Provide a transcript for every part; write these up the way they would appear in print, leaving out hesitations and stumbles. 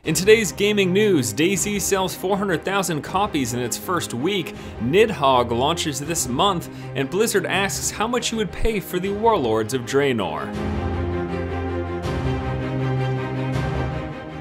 In today's gaming news, DayZ sells 400,000 copies in its first week, Nidhogg launches this month, and Blizzard asks how much you would pay for the Warlords of Draenor.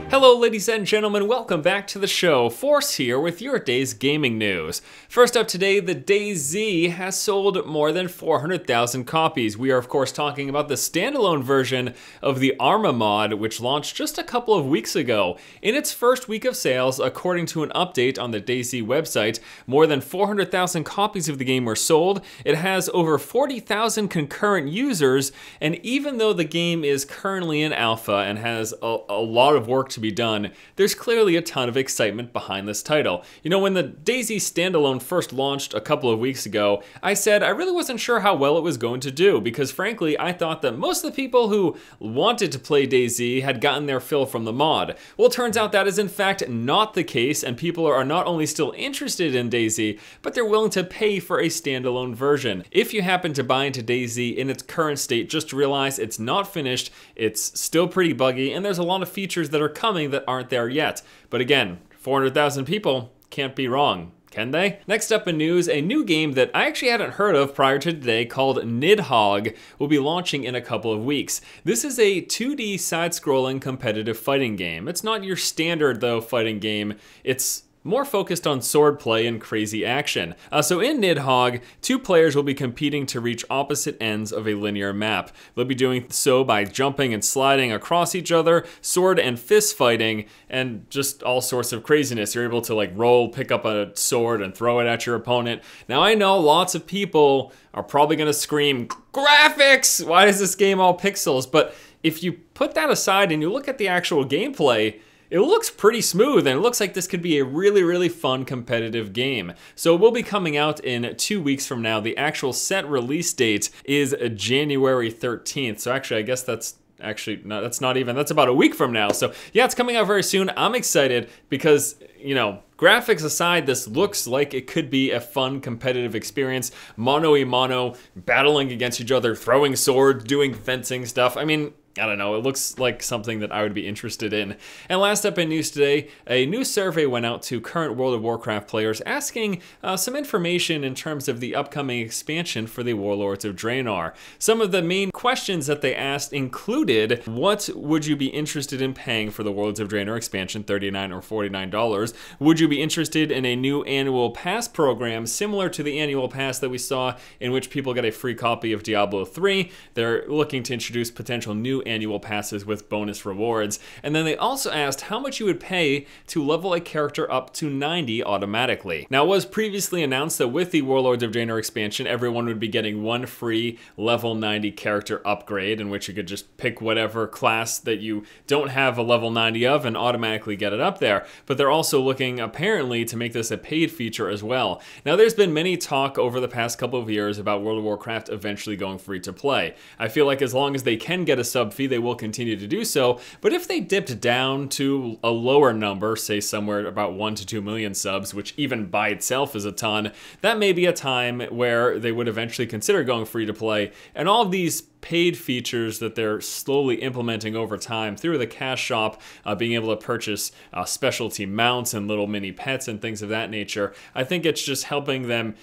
Hello ladies and gentlemen, welcome back to the show. Force here with your day's gaming news. First up today, the DayZ has sold more than 400,000 copies. We are of course talking about the standalone version of the Arma mod, which launched just a couple of weeks ago. In its first week of sales, according to an update on the DayZ website, more than 400,000 copies of the game were sold. It has over 40,000 concurrent users, and even though the game is currently in alpha and has a lot of work to be done, there's clearly a ton of excitement behind this title. You know, when the DayZ standalone first launched a couple of weeks ago, I said I really wasn't sure how well it was going to do, because frankly, I thought that most of the people who wanted to play DayZ had gotten their fill from the mod. Well, it turns out that is in fact not the case, and people are not only still interested in DayZ, but they're willing to pay for a standalone version. If you happen to buy into DayZ in its current state, just realize it's not finished, it's still pretty buggy, and there's a lot of features that are coming that aren't there yet. But again, 400,000 people can't be wrong, can they? Next up in news, a new game that I actually hadn't heard of prior to today called Nidhogg will be launching in a couple of weeks. This is a 2D side-scrolling competitive fighting game. It's not your standard though fighting game. It's more focused on swordplay and crazy action. So in Nidhogg, two players will be competing to reach opposite ends of a linear map. They'll be doing so by jumping and sliding across each other, sword and fist fighting, and just all sorts of craziness. You're able to like roll, pick up a sword, and throw it at your opponent. Now I know lots of people are probably gonna scream, graphics! Why is this game all pixels? But if you put that aside and you look at the actual gameplay, it looks pretty smooth, and it looks like this could be a really fun competitive game. So it will be coming out in 2 weeks from now. The actual set release date is January 13th. So actually, I guess that's about a week from now. So yeah, it's coming out very soon. I'm excited because, you know, graphics aside, this looks like it could be a fun competitive experience. Mano-a-mano, battling against each other, throwing swords, doing fencing stuff. I mean, I don't know, it looks like something that I would be interested in. And last up in news today, a new survey went out to current World of Warcraft players asking some information in terms of the upcoming expansion for the Warlords of Draenor. Some of the main questions that they asked included, what would you be interested in paying for the Warlords of Draenor expansion, $39 or $49? Would you be interested in a new annual pass program similar to the annual pass that we saw in which people get a free copy of Diablo 3? They're looking to introduce potential new annual passes with bonus rewards. And then they also asked how much you would pay to level a character up to 90 automatically. Now, it was previously announced that with the Warlords of Draenor expansion, everyone would be getting one free level 90 character upgrade, in which you could just pick whatever class that you don't have a level 90 of and automatically get it up there. But they're also looking, apparently, to make this a paid feature as well. Now, there's been many talk over the past couple of years about World of Warcraft eventually going free to play. I feel like as long as they can get a sub fee, they will continue to do so. But if they dipped down to a lower number, say somewhere about 1 to 2 million subs, which even by itself is a ton, that may be a time where they would eventually consider going free to play. And all of these paid features that they're slowly implementing over time through the cash shop, being able to purchase specialty mounts and little mini pets and things of that nature, I think it's just helping them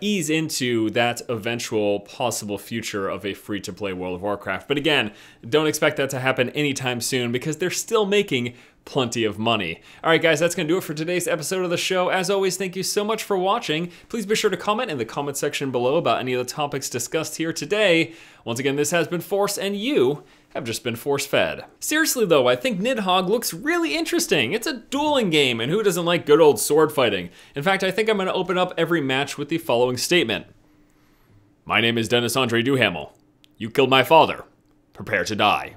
ease into that eventual possible future of a free-to-play World of Warcraft. But again, don't expect that to happen anytime soon because they're still making plenty of money. Alright guys, that's going to do it for today's episode of the show. As always, thank you so much for watching. Please be sure to comment in the comment section below about any of the topics discussed here today. Once again, this has been Force, and you have just been force-fed. Seriously though, I think Nidhogg looks really interesting. It's a dueling game, and who doesn't like good old sword fighting? In fact, I think I'm going to open up every match with the following statement. My name is Dennis Andre Duhamel. You killed my father. Prepare to die.